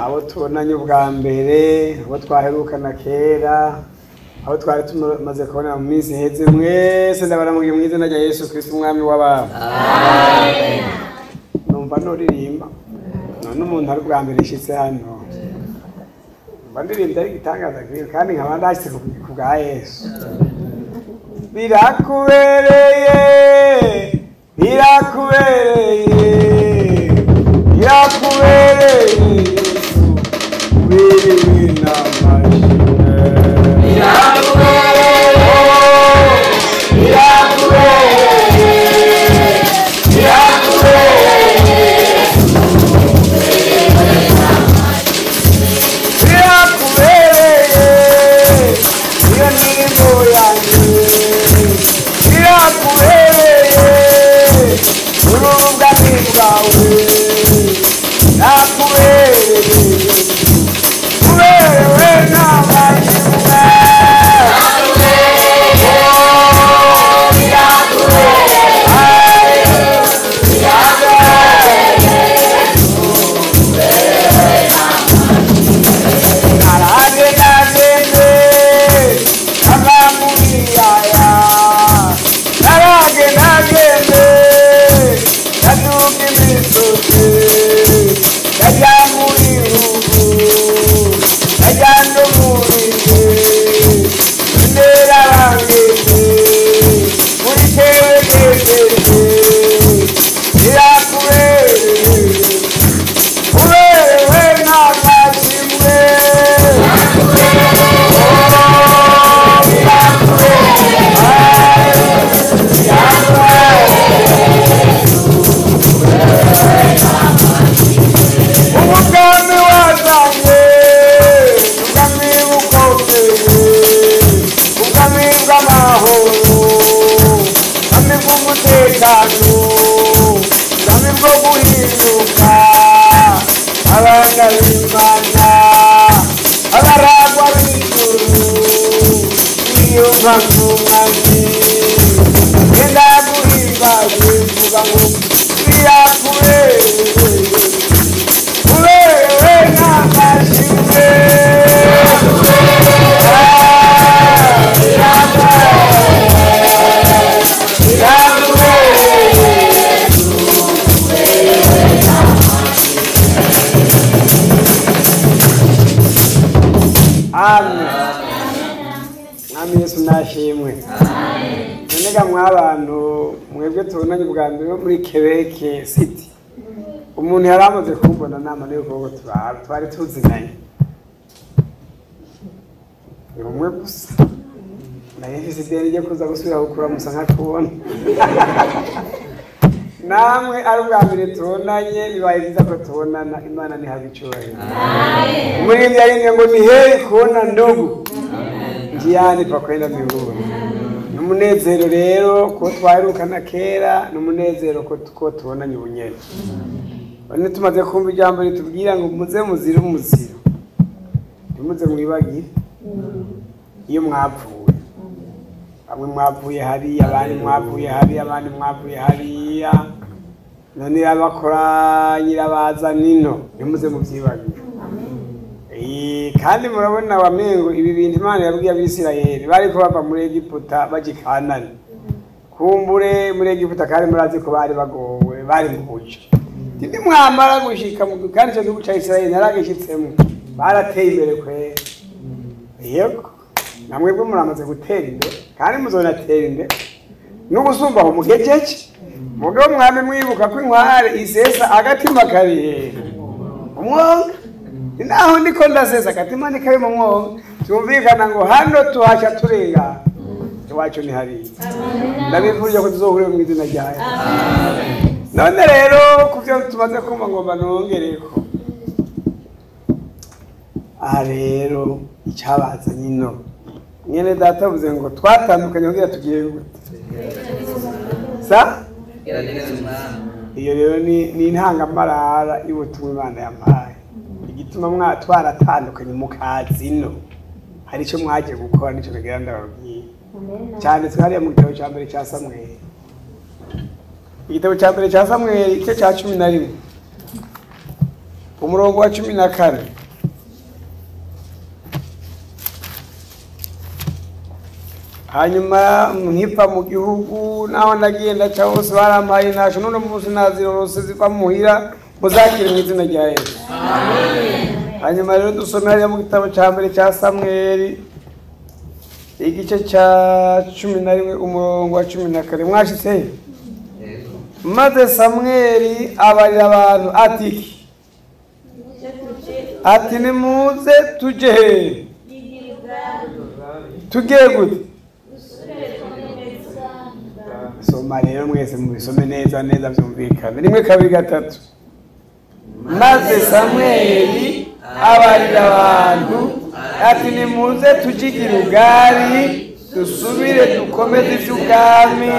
abo tubonanye ubwa mbere, abo twaherukana kera, abo twari tumaze kubona mu minsi iheze, mwese ndabaramugiye mu izina rya Yesu Kristo umwami w'abantu. Amen. Numva noririmba none umuntu ari ubwa mbere ishitse hano, mba ndirimba ari igitangaza kandi nkaba ndashitse ku bwa Yesu. Birakubereye, birakubereye, birakubereye, biri n'amashimwe. Birakubereye, birakubereye, birakubereye, birakubereye, iyo ndirimbo yanjye. Birakubereye, urubwami bwawe. Birakubereye, uberewe n'amashimwe. Mwebwe tubonanye ubwa mbere muri Quebec City, umuntu yari amaze kumbona nama n'uko twari tuzinanye, ni umwe gusa naye mfise ideni ryo kuza gusubira gukura musa nkakubona. Namwe ari ubwa mbere tubonanye, bibaye byiza ko tubonana. Imana ni habicuranye. Muri ndiye ngo ni heri kuona ndugu njiani pa kwenda mbinguni. Umunezero rero ko twaherukana kera, n'umunezero ko tubonanye ubunyene. Bane tumaze kumva ijambo ritubwira ngo muze muzira umuziro, ntimuze mwibagire iyo mwapfuye. Bamwe mwapfuye hariya, abandi mwapfuye hariya, abandi mwapfuye hariya, none abakora nyirabaza nino, ntimuze muvyibagire. Kandi murabona wamengo ibi bintu Imana yabwiye Abisirayeli bariko bava muri Egiputa baje Kanani. Kumbure muri Egiputa kandi murazi ko bari bagowe, bari mu buce. Ndi mwamara gushika mu kandi cyo gihugu ca Isirayeli naragishitsemo, barateye imbere kwe. Yego namwe bwo muramaze gutera imbere kandi muzonatera imbere n'ubusumba ho mugejeje. Mugabo mwame mwibuka ko inkware isesa agatima karihe umwonga. Naho ndiko ndasesa agatima ni kari mu mwonga, tumvikana ngo hano tuhasha turenga iwacu ni hari. Ndabivurije ko tuzohure mu izina ryawe. None rero kuvyo tumaze kumva ngomba nongereko. Rero icabaza nyino nyene datavuze ngo twatandukanye kugira tugiye gute sa iyo rero ni intangamarara y'ubutumwa Imana yampaye. Igituma twaratandukanye mu kazino hari icyo mwaje gukora nicyo nagira ndababwiye. Cyane twariya mu gitabo cya mbere cya Samweli, igitabo cya mbere cya Samweli cyo cya 11 umurongo wa 14. Hanyuma mhipa mu gihugu naho ndagenda cyose barampaye nasho none munsi nazirose ziva muhira muzakire mu izina rya Yesu. Amen. Hanyuma rero dusomera mu gitabo cya mbere cya Samueli igice cya 11 umurongo wa 14 mwashitse. Maze Samueli abarira abantu ati nimuze tuje tugiye gute soma rero mwese mubisome neza byumvikana rimwe kabiri gatatu. Maze Samueli abarira abantu ati nimuze tujigira ubwari dusubire dukomeze iby'ubwami.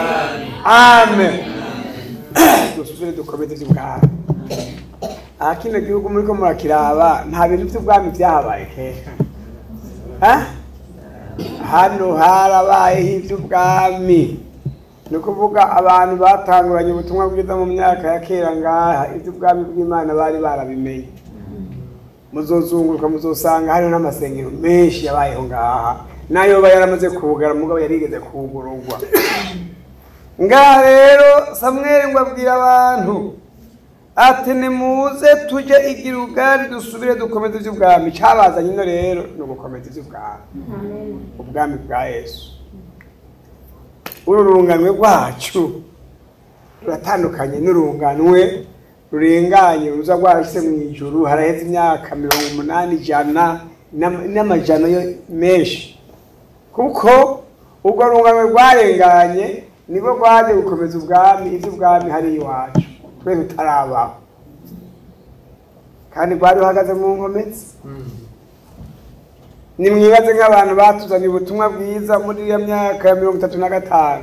Amen. Dusubire dukomeze iby'ubwami. Kino gihugu muriko murakiraba nta bintu by'ubwami byahabaye kera. Hano harabayeho iby'ubwami. Ni ukuvuga abantu batanguranye ubutumwa bwiza mu myaka ya kera ngaha iby'ubwami bw'Imana bari barabimenye. Muzozunguruka muzosanga hariho n'amasengero menshi yabayeho ngaha nayo yaramaze kugara mugabo yarigeze kugururwa. Ngaha rero Samueli ngo abwira abantu ati nimuze tuje igirugari dusubire dukomeze iby'ubwami. Cyabazanye no rero no gukomeza iby'ubwami. Ubwami bwa Yesu. Ururunganwe rwacu ruratandukanye n'urunganwe rurenganye ruza rwashyize mu ijuru haraheze imyaka 80 ijana n'amajana menshi, kuko ubwo runganwe rwarenganye nibo rwaje gukomeza ubwami iby'ubwami hari iwacu twe tutarabaho kandi rwari ruhagaze mu nkomezi. Nimwibaze nk'abantu batuzanye ubutumwa bwiza muri ya myaka ya 35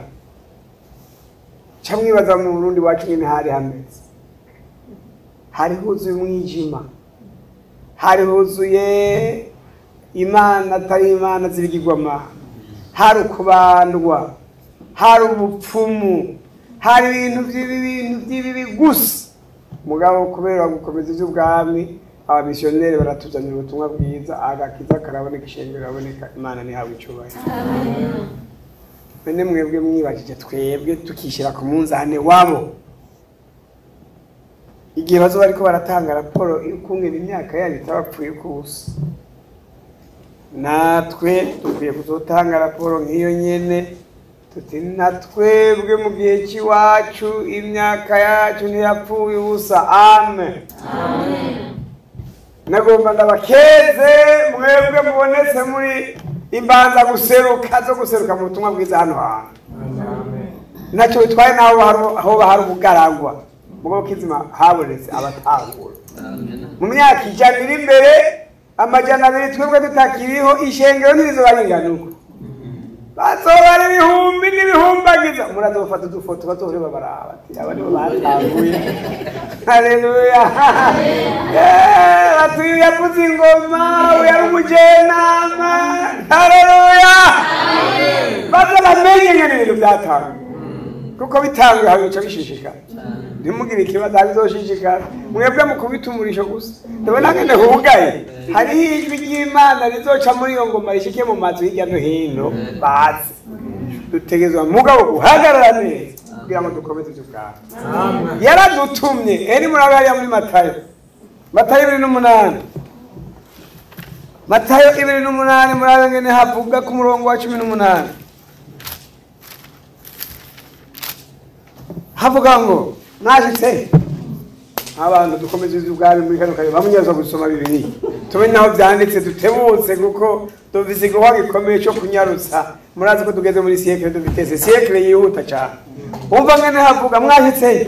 cyamwibaza mu Burundi wacu nyine hari hameze, hari huzuye umwijima, hari huzuye imana atari imana zibigirwama, hari ukubandwa, hari ubupfumu, hari ibintu by'ibibi gusa. Mugabo kubera gukomeza iby'ubwami abamisiyoneri baratuzanira ubutumwa bwiza agakiza karaboneka ishengero raboneka Imana ni hawe icyubahiro. Amen. Bene mwebwe mwibajije twebwe tukishira ku munzane wabo igihe bazo bariko baratanga raporo y'ukungena imyaka yabo itabapfuye kubusa, natwe dukwiye kuzotanga raporo nk'iyo nyene tuti natwebwe mu gihe cy'iwacu imyaka yacu ntiyapfuye ubusa. Amen. Amen. Nagomba ndabakeze mwebwe mubonetse muri imbanza guseruka mu butumwa bwiza hano hantu. Amen. Nacyo bitwaye naho aho bahari ubugaragwa mugo kizima habonetse abatangura. Amen. Mu myaka ijana iri imbere amajana 2 twebwe tutakiriho ishengero nirizo baringanuko bazobara ibihumbi n'ibihumbagiza murazofata udufoto bazohore babaraba ati aba nibo batanguye. Haleluya. Atuye yavuze ingoma yari umujenama. Haleluya. Bazabamenye ibintu byatanga kuko bitanguye habica bishishikara. Nimugire ikibazo bizoshishikara mwebwe mukubita umurisho gusa. Ndabona ngene hugaye hari ijwi ry'Imana rizoca muri iyo ngoma rishike mu mazu hirya no hino bazi. Dutegezwa mugabo guhagarara neza kugira ngo dukomeze iby'ubwami. Amen. Yaradutumye eri murabari muri Matayo 2:8. Matayo 2:8 murabe ngene havuga ku murongo wa 18. Havuga ngo mwashitse abantu dukomeze iby'ubwami muri kano kayo bamunyaza gusoma Bibiliya tumenye naho byanditse dutebutse kuko dovisigo wagikomeye cyo kunyarutsa. Murazi ko tugeze muri siècle de vitesse, siècle yihuta cyane. Umva ngene havuga mwashitse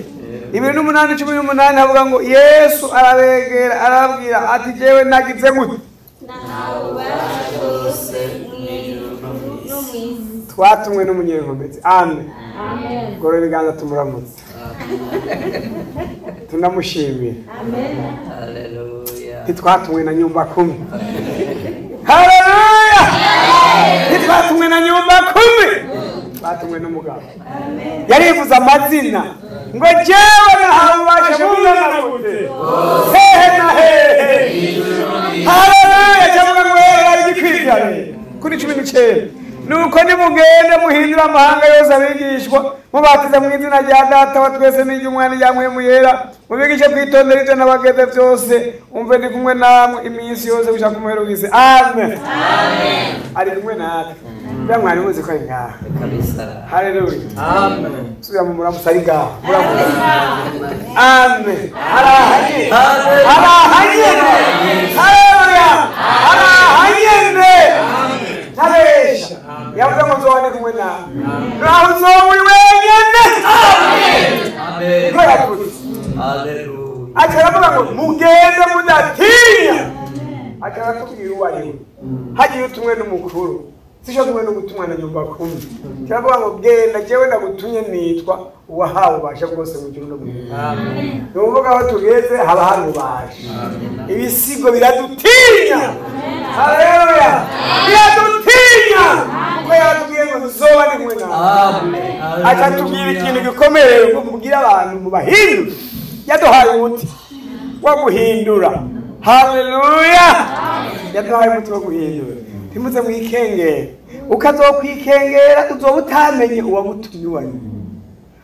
2:8 havuga ngo Yesu arabegera arabwira ati jewe nagize gute naho barose mw'ijuru no mw'isi twatumwe n'umunyenkomezi. Amen. Amen. Gore biganza tumuramutse. Tunamushimira. Amen. Haleluya. Titwatumwe na nyumba 10. Haleluya. Titwatumwe na nyumba 10. Twatumwe n'umugabo. Amen. Yarivuza amazina ngo jewe nahabasha bungana gute hehe na hehe haleluya cyangwa ngo ari gikwiranye kuri 19 nuko nimugende muhindura amahanga yose abigishwa mubatiza mu izina rya data wa twese n'iry'umwana ryamwe yera mubigishe kwitondera ibyo nabageze byose umve ndi kumwe namwe iminsi yose gushaka kumuherugise amen amen ari kumwe natwe bya mwari muzi ko ngaha haleluya amen suya mu muramusari ngaha amen arahanye haleluya arahanye Haleluya. Yavuze ngo nzobane kumwe nawe. Naho uzoburi wenyene. Amen. Haleluya. Akaravuga ngo mugende mudatinya. Akaratubwira uwo ari we. Hagiye utumwe n'umukuru. Sisho kumwe no gutumwa na nyumba kumwe. Kiravuga ngo genda jewe ndagutumye nitwa uwahawe ubasha bwose mu gihugu no mu ijuru. Amen. Nuvuga aho tugeze haba hari ubasha. Ibisigo biradutinya. Haleluya. Biradutinya. Kuko yatubwiye ngo tuzobane kumwe nawe. Amen. Akatubwira ikintu gikomeye ngo mubwire abantu mu bahindura. Yaduhaye umuti wo guhindura. Haleluya. Yaduhaye umuti wo guhindura. Timuze mwikengera ukazokwikengera uzoba utamenye uwagutumye uwari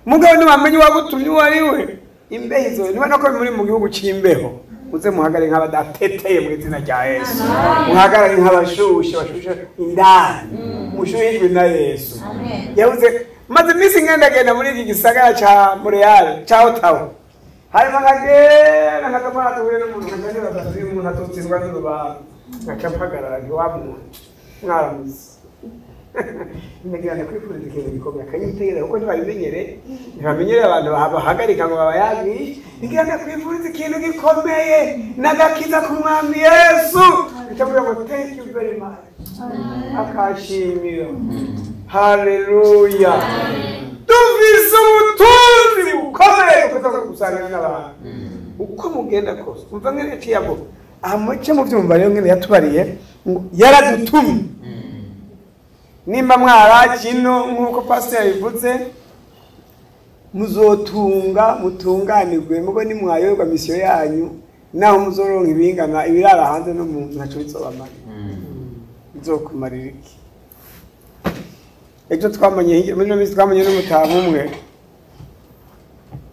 mugabo niwamenye uwagutumye uwari we imbeho niba nako muri mu gihugu cy'imbeho uze muhagare nk'abadateteye mu izina rya Yesu muhagarare nk'abashushe indani mushuhijwe na Yesu yavuze maze iminsi ngenda muri iki gisagara ca Montreal ca Ottawa harimo nkagenda nkatamara tuhuye n'umuntu nkagenda batatu umuntu atotsindwa n'urubanza ngacampagarara ntiwamuntu mwaramuzi nagirana kwifuriza ikintu gikomeye akanyitegereza kuko ntibamenyere abantu bahagarika ngo babayagi nigirana kwifuriza ikintu gikomeye n'agakiza ku mwami Yesu bitavuga ngo thank you very much akashimira haleluya tuvise ubutunzi bukomeye kuza gusangira n'abantu uko mugenda kose umva ngene ciyabo amuce mu byumva rero ngene yatubariye yaradutumye nimba mwara kino nkuko pastor yavuze muzotunga mutunganirwe mugo ni mwayoberwa misiyo yanyu naho muzoronka ibingana ibirara hanze no mu ntaco bizobamara bizokumarira iki ejo twamanye muri no misi twamanye n'umutamu umwe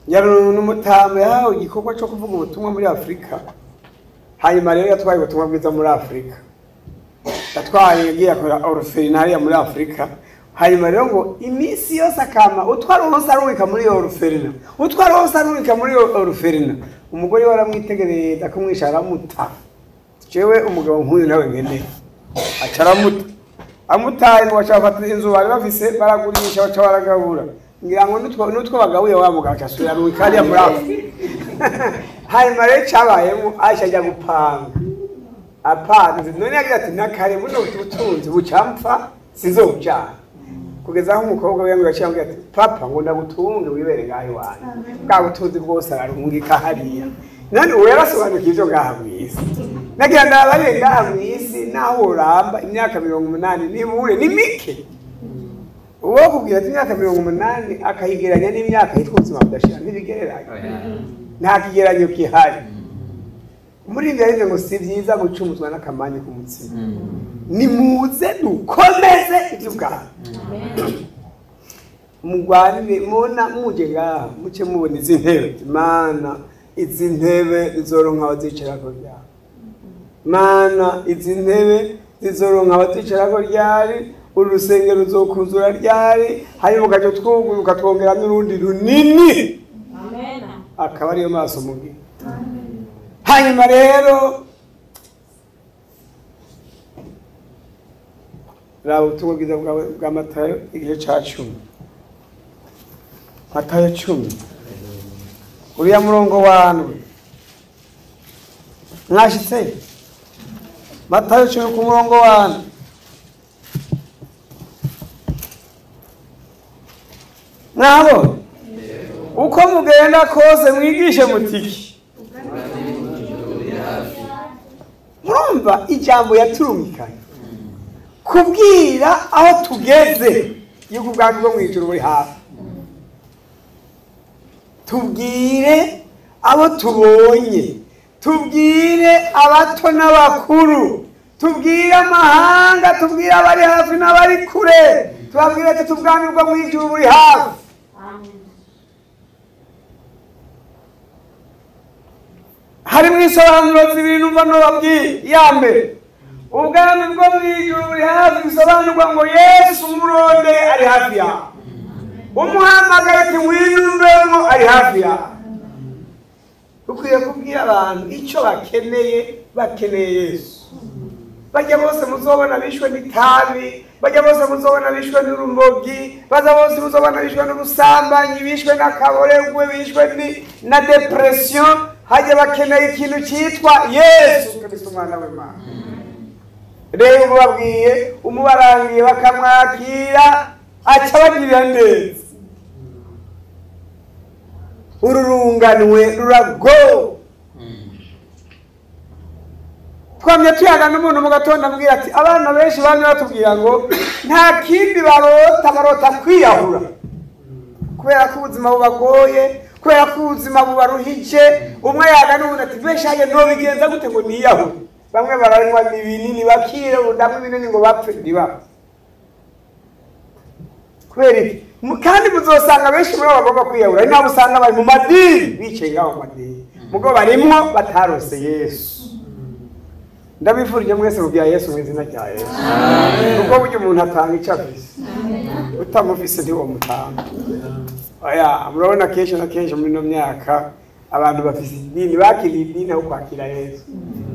yari n'umutamu yahawe igikorwa cyo kuvuga ubutumwa muri Afrika hanyuma rero yatwaye ubutumwa bwiza muri Afrika yatwaye yagiye akora orphelinariya muri Afrika hanyuma rero ngo imisi yose akama utwara hose arubika muri orphelina utwara hose arubika muri orphelina umugore waramwitegereza kumwishara muta jewe umugabo nk'uyu nawe ngene acaramuta amutaye ngo bacafata inzu bari bafise baragurisha baca baragabura ngira ngo nutwo bagabuye wa mugabo cyasubira rubikariya muri Afrika hanyuma rero cyabayemo ashajya gupanga apanze none yagira ati nakare buno butunzi bucampfa sizobujana kugeza aho umukobwa we yaciye ati papa ngo ndagutunge wibere ngaho wanyu bwa butunzi bwose ararungika hariya none uwo yarasobanukiye ibyo ngaha mwisi nagira ndabare ngaha mwisi naho uramba imyaka 80 nibure ni mike uwo kubwira ati imyaka 80 akayigeranya n'imyaka y'ubuzima budashira ntibigereranye nta kigeranyo kihari muri ngarize ngo si byiza gucumuzwa n'akamanyi ku mutsima nimuze dukomeze iby'ubwami mugwanire muna muje ngaha muce mubona izi ntebe mana izi ntebe zizoronka abazicara ko ryari mana izi ntebe zizoronka abazicara ko ryari urusengero ruzokuzura ryari hanyuma ugaca twuguruka twongera n'urundi runini amen akaba ariyo maso mugi hanyuma rero raba ubutumwa bwiza bwa Matayo igice ca 10 Matayo 10 uriya murongo wandwe mwashitse Matayo 10 ku murongo wandwe mwabo uko mugenda kose mwigishe mutiki murumva ijambo yaturumikanye kubwira aho tugeze yuko ubwami bwo mwijuru buri hafi tubwire abo tubonye tubwire abato n'abakuru, tubwire amahanga, tubwire abari hafi n'abari kure, tubabwire ati ubwami bwo mu ijuru buri hafi. Harimo isobanuro zibiri numva nobabwiye. Iya mbere, ubwami bwo mu ijuru buri hafi bisobanurwa ngo Yesu umurondeye ari hafi yawe, umuhamagara ati winumvemo ari hafi yawe. Ukwiye kubwira abantu icyo bakeneye Yesu. Bajya bose muzobona bishwe n'itabi, bajya bose muzobona bishwe n'urumogi, baza bose muzobona bishwe n'ubusambanyi, bishwe n'akaboregwe, bishwe na depression, hajya bakeneye ikintu cyitwa Yesu Kristo umwana w'Imana. Rero ubabwiye umubarangiye bakamwakira aca bagirira neza. Ururunganwe rurago. Twamye tuyaga n'umuntu mu gatondo ambwira ati abana benshi bamwe batubwira ngo nta kindi barota kwiyahura, kubera ko ubuzima bubagoye, kubera ko ubuzima bubaruhije. Umwe yaga n'umuntu ati benshi haje no bigenza gute ngo niyahure. Bamwe baranywa ibinini bakire, udamwe ibinini ngo bapfe ndiba. Kubera iki? Kandi muzosanga benshi muri bagomba kwiyahura, nabo usanga bari mu madini bicaye ngaho mu madini, mugo barimwo batarose Yesu. Ndabifurije mwese kubya Yesu mu izina rya Yesu. Kuko buryo umuntu atanga icyo afise, utamufise ntiwo mutanga. Oya, murabona kenshi na kenshi muri no myaka abantu bafise idini, bakiriye idini aho kwakira Yesu.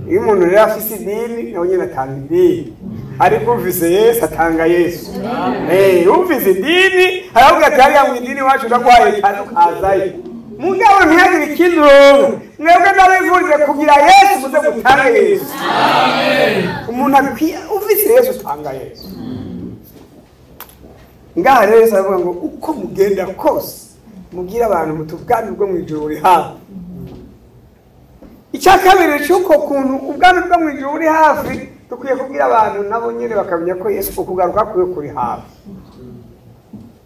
Iyo umuntu rero afise idini nawe nyine atanga idini, ariko ufise Yesu atanga Yesu. Ufise idini aravuga ati hariya mu idini wacu ndagwaye kandi ukazayo, mugabo ntihagire ikindi ronka. Mwebwe ndabifurije kugira Yesu muze gutanga Yesu. Umuntu akwiye ufise Yesu atanga Yesu. Ngaha rero Yesu aravuga ngo uko mugenda kose mugira abantu mutubwami bwo mu ijuru buri hafi. Icya kabiri cy'uko kuntu ubwami bwo mu ijuru buri hafi, dukwiye kubwira abantu nabo nyine bakamenya ko Yesu kugaruka kwe kuri hafi.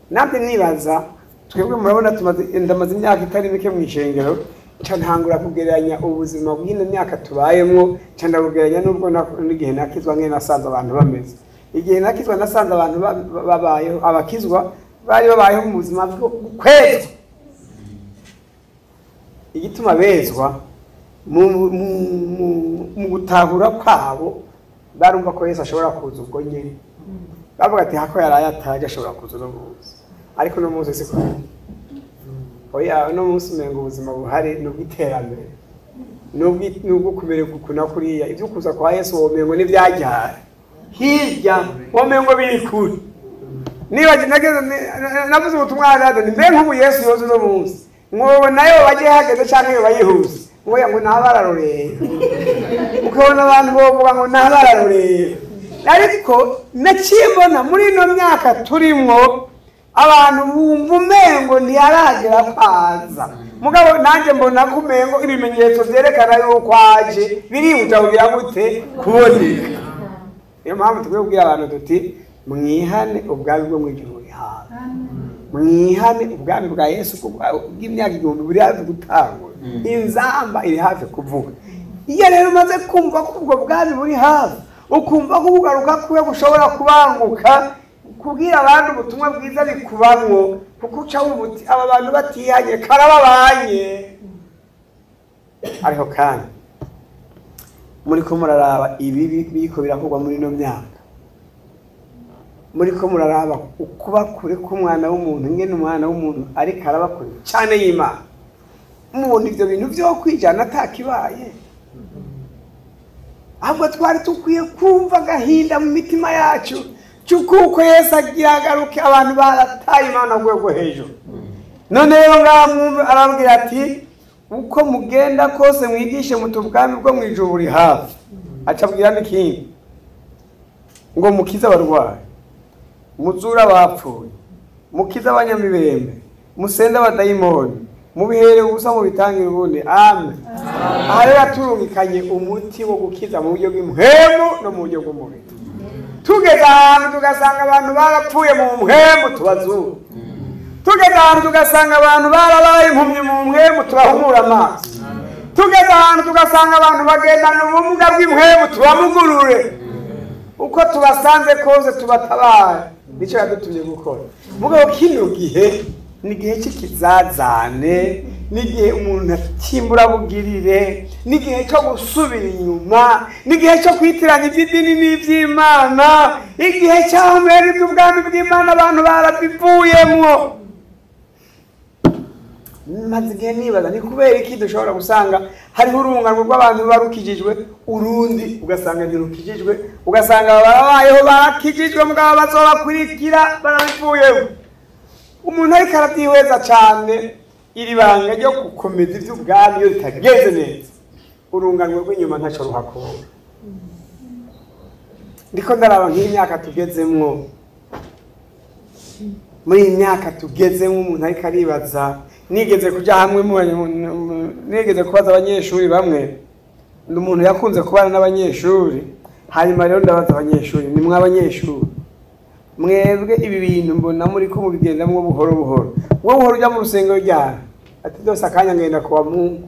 Nabyo nibaza twebwe murabona ndamaze imyaka itari mike mu ishengero, ntangura kugereranya ubuzima bw'ino myaka tubayemo, ndabugereranya n'ubwo n'igihe nakizwa ngene nasanze abantu bameze. Igihe nakizwa nasanze abantu babayeho, abakizwa bari babayeho mu buzima bwo kwezwa. Igituma bezwa mu gutahura kwabo, barumva ko Yesu ashobora kuza ubwo nyine. Bavuga ati hako yaraye ataje ashobora kuza no muzi, ariko no muzi siko. Oya, no muzi mengo ubuzima buhari n'ubwiterambere, n'ubwo kubere gukuna kuriya. Ibyo kuza kwa Yesu womengo n'ibyajyara hirya, womengo bikuri. Niba nageze navuze ubutumwa hano, mbe nk'ubu Yesu yoze no muzi mwobo nayo bagiye hageze cyangwa iyo bayihuse ngoya ngo nabararoreye. Ukabona abantu bovuga ngo nabararoreye, ariko nakimbona muri ino myaka turimo abantu bumva umengo ntiyaragera kwaza. Mugabo nanjye mbona ko umengo ibimenyetso byerekana yuko aje birihuta kugira gute kuboneka. Niyo mpamvu tugomba kubwira abantu tuti mwihane ubwami bwo mu ijuru buri hafi. Mwihane ubwami bwa Yesu bw'imyaka 1000 buri hafi gutangwa. Inzamba iri hafi kuvuga. Iyo rero umaze kumva ko ubwo bwami buri hafi, ukumva ko kugaruka kwe gushobora kubanguka, kubwira abantu ubutumwa bwiza bikubamwo, kuko uca ubuti aba bantu batihanye karababanye. Ariko kandi muri ko muraraba ibi biko birakogwa muri no myaka, muri ko muraraba ukuba kure k'umwana w'umuntu, ngene umwana w'umuntu ari karaba kure cyane y'Imana. Mubona ivyo bintu byo kwijana atakibaye, ahubwo twari tukwiye kumva gahinda mu mitima yacu cyuko Yesu agiragaruke abantu barataye Imana rwego hejuru. None rero ngamwumva arambwira ati uko mugenda kose mwigishe mutubwami bwo mu ijuru buri hafi. Acabwira n'ikindi ngo mukiza abarwayi, muzura abapfuye, mukiza abanyamibembe, musenda abadayimoni, mubihere ubusa mu bitangira ubundi. Amen. Aha rero turungikanye umuti wo gukiza mu buryo bw'imhemu no mu buryo bw'umubiri. Tugeze ahantu tugasanga abantu barapfuye mu mhemu tubazura, tugeze ahantu tugasanga abantu barabaye impumyi mu mhemu turahumura amaso, tugeze ahantu tugasanga abantu bagendana ubumuga bw'impwemu tubamugurure uko tubasanze kose tubatabara nicyo yadutumye gukora mugabo kino gihe ni igihe cy'ikizazane n'igihe umuntu akimbura bugirire n'igihe cyo gusubira inyuma n'igihe cyo kwitiranya iby'idini n'iby'Imana igihe cy'amera iby'ubwami bw'Imana abantu barabivuyemo maze igihe nibaza ni kubera iki dushobora gusanga hariho urungano rw'abantu barukijijwe urundi ugasanga ntirukijijwe ugasanga barabayeho barakijijwe mugabo bazobakurikira barabivuyemo umuntu ariko arabyihweza cyane iri banga ryo gukomeza iby'ubwami iyo ritageze neza urungano rw'inyuma ntacyo ruhakora ndiko ndaraba nk'imyaka tugezemwo muri iyi myaka tugezemo umuntu ariko aribaza nigeze kuja hamwe nigeze kubaza abanyeshuri bamwe ndi umuntu yakunze kubana n'abanyeshuri hanyuma rero ndabaza abanyeshuri ni mwe abanyeshuri mwebwe ibi bintu mbona muri ko mubigendamwo buhoro buhoro wowe buhoro ujya mu rusengero ryara ati ndose akanya ngenda kuwa Mungu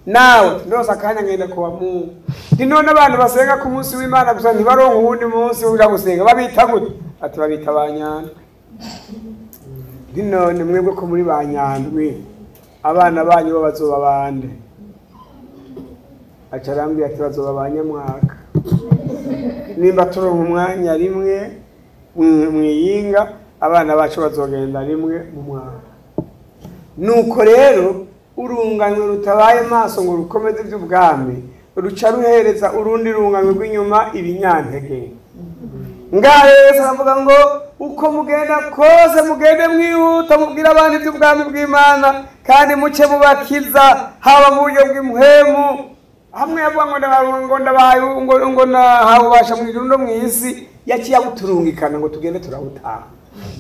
nawe ndose akanya ngenda kuwa Mungu ndi none abantu basenga ku munsi w'Imana gusa ntibaronka uwundi munsi uja gusenga babita gute ati babita banyandwi ndi none mwebwe ko muri banyandwi abana banyu bo bazoba bande acarambye ati bazoba banyamwaka nimba turonka umwanya rimwe mwiyinga abana bacu bazogenda rimwe mu mwaka nuko rero urungano rutabaye maso ngo rukomeze iby'ubwami ruca ruhereza urundi rungano rw'inyuma ibinyantege ngaho Yesu aravuga ngo uko mugenda kose mugende mwihuta mubwira abantu iby'ubwami bw'Imana kandi muce mubakiza haba mu buryo bw'impwemu hamwe yavuga ngo nahabubasha mu ijuru no mu isi yaciye abuturungikana ngo tugende turabutaha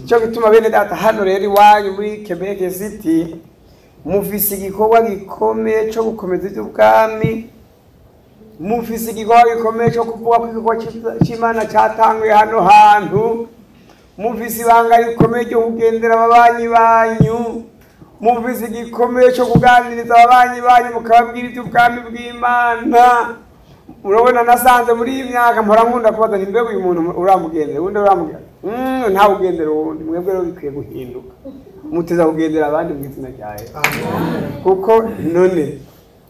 cyo bituma bene data hano rero iwanyu muri Quebec City mufise igikorwa gikomeye cyo gukomeza iby'ubwami mufise igikorwa gikomeye cyo kuvuga ko igikorwa cy'Imana cyatanguye hano hantu mufise ibanga rikomeye ryo kugendera ababanyi banyu mufise igikomeye cyo kuganiriza ababanyi banyu mukababwira iby'ubwami bw'Imana urabona nasanze muri iyi myaka mpora nkunda kubaza nti mbega uyu muntu uramugendera undi uramugendera nta ugendera uwundi mwebwe rero bikwiye guhinduka muteza kugendera abandi mu izina rya Yesu kuko none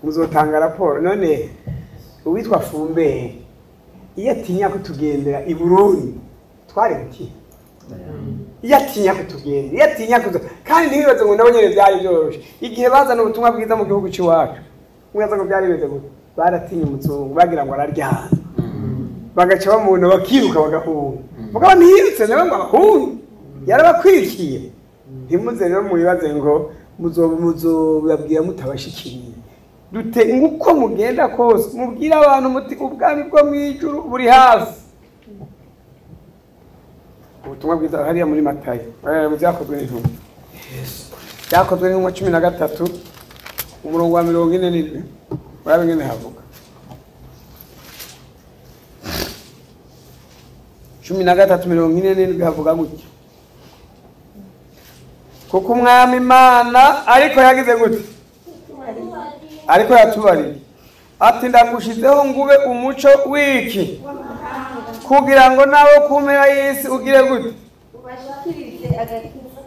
muzotanga raporo none uwitwa Fumbere iyo atinya kutugendera i Burundi twari iki iyo atinya kutugenda iyo atinya kandi ntibibaze ngo nabo nyene byari byoroshe igihe bazana ubutumwa bwiza mu gihugu cy'iwacu mwaza ngo byari beze gute baratinya umuzungu bagira ngo araryana bagaca bamuntu bakiruka bagahunga mugabo ntiyirutse nawe ngo abahunga yarabakwikiye ntimuze rero mubibaze ngo muzobabwira mutabashikiriye dute nguko mugenda kose mubwira abantu muti ubwami bwo mwijuru buri hafi ubutumwa bwiza hariya muri Matayo byakozwe n'intumwa byakozwe n'intumwa 13 umurongo wa 47 urabe ngene havuga 13:47 havuga gutya kuko umwami Imana ariko yagize gute ariko yatubariye ati ndagushizeho ngube umuco wiki kugira ngo nawe kumera y'isi ugire gute ubashikirize agakiza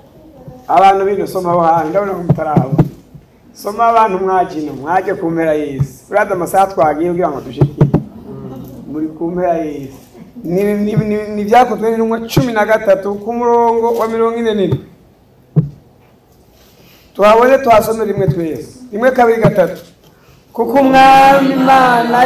abantu bino soma aho ndabona ko mutarabo soma abantu mwakino mwaje kumera y'isi uraza amasaha twagiye kugira ngo dushikire muri kumera y'isi ni byakozwe n'intumwa 13 ku murongo wa 47 tuhabone tuhasome rimwe twese rimwe kabiri gatatu kuko umwami Imana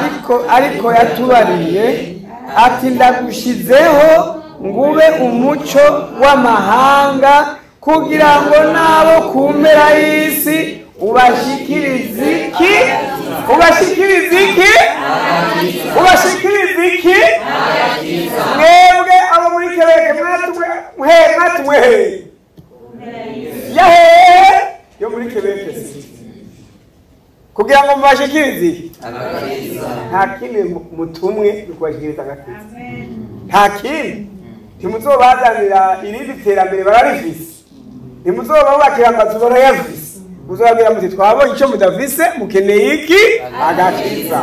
ariko yatubariye ati ndagushizeho ngube umuco w'amahanga kugira ngo nabo kumpera y'isi ubashikirize iki mwebwe abo muri Quebec mwatumwe yahe yo muri Quebec kugira ngo mubashikirize nta kindi mutumwe kubashikiriza agakiza nta kindi ntimuzobazanira irindi terambere bararifise ntimuzobabakira amazu barayafise uzababwira muti twabonye icyo mudafise mukeneye iki agakiza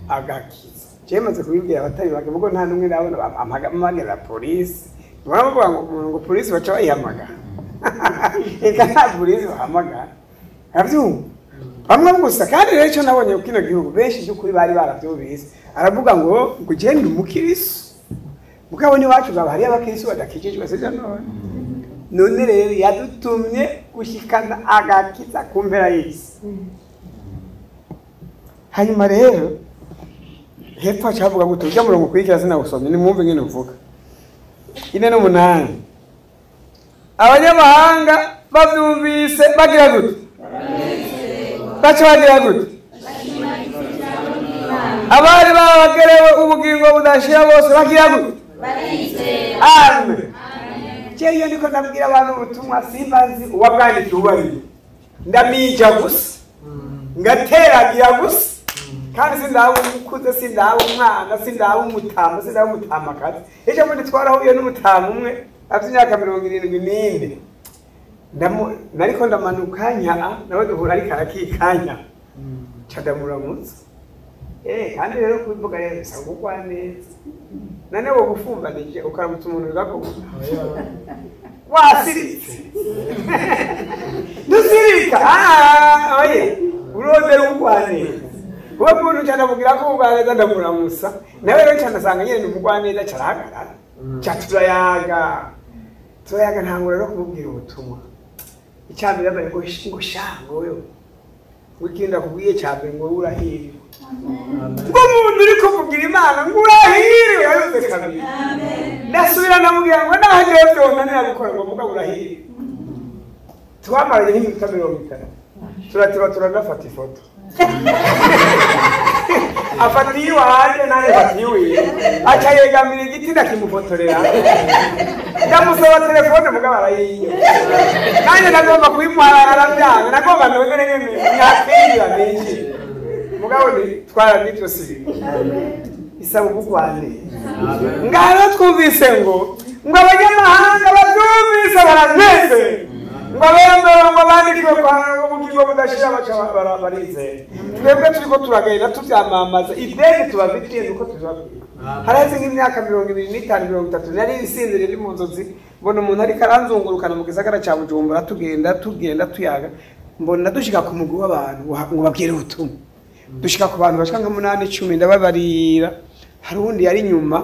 agakiza cyemaze kubibwira abatari bake kuko nta numwe nabona amagara polisi baravuga ngo polisi baca bayihamagara eka nta polisi bahamagara abyumva bamwe gusa kandi rero icyo nabonye kino gihugu benshi by'ukuri bari barabyumvise aravuga ngo ugende umukirisu mugabo ni wacu gaba hari abakirisu badakijijwe sije none rero yadutumye gushikana agakiza ku mpera y'isi hanyuma rero hepfo cyavuga ngo tujya murongo kwikira sinawusomye ni mwumve ngene mvuga 4:8 abanyamahanga bavyumvise bagira gute bagira gute abari babagerewe ubugingo budashira bose bagira gute amen Cheyo ndiko ndabwira abantu ubutumwa simbazi uwabwandika ubari ndamija gusa ngateragira gusa kandi sindawo ukuze sindawo umwana sindawo umutama sindawo umutamakazi ejo muri twarahuye n'umutama umwe afite imyaka 74 nariko ndamanukanya nawe duhura ari karakikanya cadamuramutse kandi rero kubivuga rero sangukwa neza nane wo gufumbanije ukaramutse umuntu gako wasiritse dusirika oye urondera umugwaneza kuba umuntu cyane avugira ko umugwaneza ndamuramusa nawe rero cyane asanga nyene umugwaneza carahagarara turayaga ntangura no kumubwira ubutumwa icyambere yabaye ngo shango wewe wikinda kubwiye cyambere ngo urahiriwe ngo umuntu uri kuvugira Imana ngo urahiriwe yaruze kabiri ndasubira ndamubwira ngo nahagiye byona nabikora ngo mugabo urahiriwe twamaranye nk'iminota 50 turanafata ifoto afatiye iwanjye nawe fatiwe aca yegamira igiti ndakimufotorera ndamusaba telefone mugabo arayiyo nanjye nagomba kuyimuha arabyanga nagomba none nyakwinjira menshi mugabo twara n'ibyo sibi isaba ubugwane ngaro twumvise ngo abanyamahanga babyumvise baraneze ngo bandikwe kwa ubugingo budashira baca barize twebwe turiko turagenda tubyamamaza ideni tubafitiye nuko tuzabwira haraze nk'imyaka 25 30 nari isinzire ndi mu nzozi mbona umuntu ari karanzungurukana mu gisagara cya Bujumbura tugenda tuyaga mbona dushika ku mugwi w'abantu ngo babwire ubutumwa dushika ku bantu bashika nka 8 10 ndababarira hari undi yari nyuma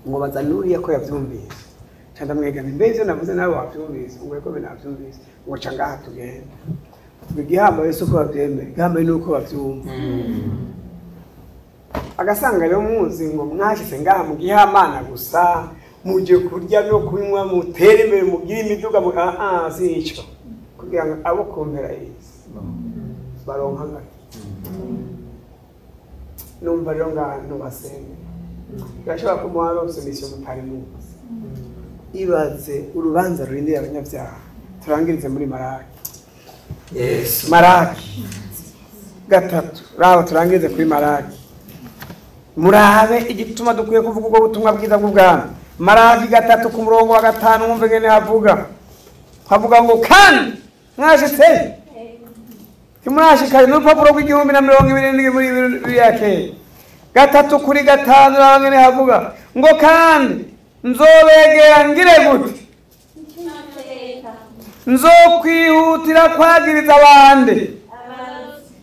ngo bazanuriye ko yavyumvise cyanda mwegana mbeze navuze nawe wavyumvise ngo yeko benavyumvise ngo cangaha tugenda bigihamba yeso ko bavyemera gihamba nuko bavyumva agasanga rero muzi ngo mwashise ngaha mu gihamana gusa muje kurya no kunywa mutere imbere mugira imiduga sico kugira ngo abo kumpera yisi baronka ngaki numva rero ngano basenge gashobora kumuha bose misyo mutari muzi ibaze urubanza rurindira abanyabyaha turangirize muri Maraki Maraki 3 raho turangirize kuri Maraki murabe igituma dukwiye kuvuga ubwo butumwa bwiza bw'ubwami Maraki 3 ku murongo wa 5 mwumve ngene havuga ngo kandi mwashitse kimurashikaye n'urupapuro rw'igihumbi na 27 muri biyake 3 kuri 5 raho ngene havuga ngo kandi nzobegera ngire gute nzokwihutira kwagiriza abandi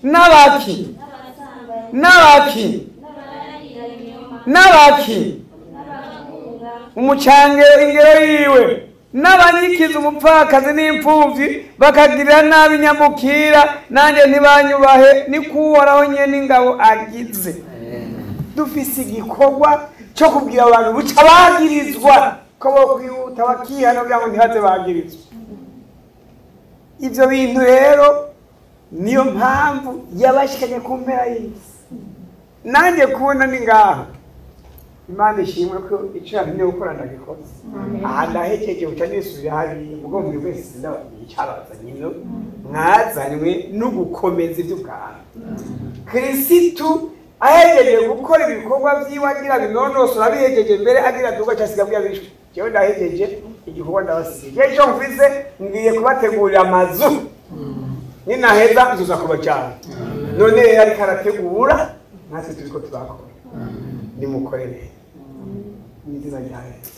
n'abaki umucange ingero yiwe n'abanyikiza umupfakazi n'impfuvyi bakagirira nabi nyamukira nanjye ntibanyubahe nikuhoraho nyene ingabo agize dufise igikorwa cyo kubwira abantu buca bagirizwa ko bo kwihuta bakihana kugira ngo ntihaze bagirizwa ivyo bintu rero niyo mpamvu yabashikanye ku mpera y'isi nanjye kubona ni ngaha Imana ishimwe ko icyo yatumye gukora ndagikoze aha ndahekeje uca nisubira hari ubwo muri wese ndabazanye no mwazanywe no gukomeza ibyo bwawe Kristo ahejeje gukora ibikorwa by'iwagira binonosora bihejeje mbere agira duka cyasiga bwabishwe cyo ndahejeje igikorwa ndabasigiye cyo mfise ngiye kubategurira amazu ninaheza nzuza kubacana none yari karategura natwe turiko turakora nimukorere n'izina rya Yesu.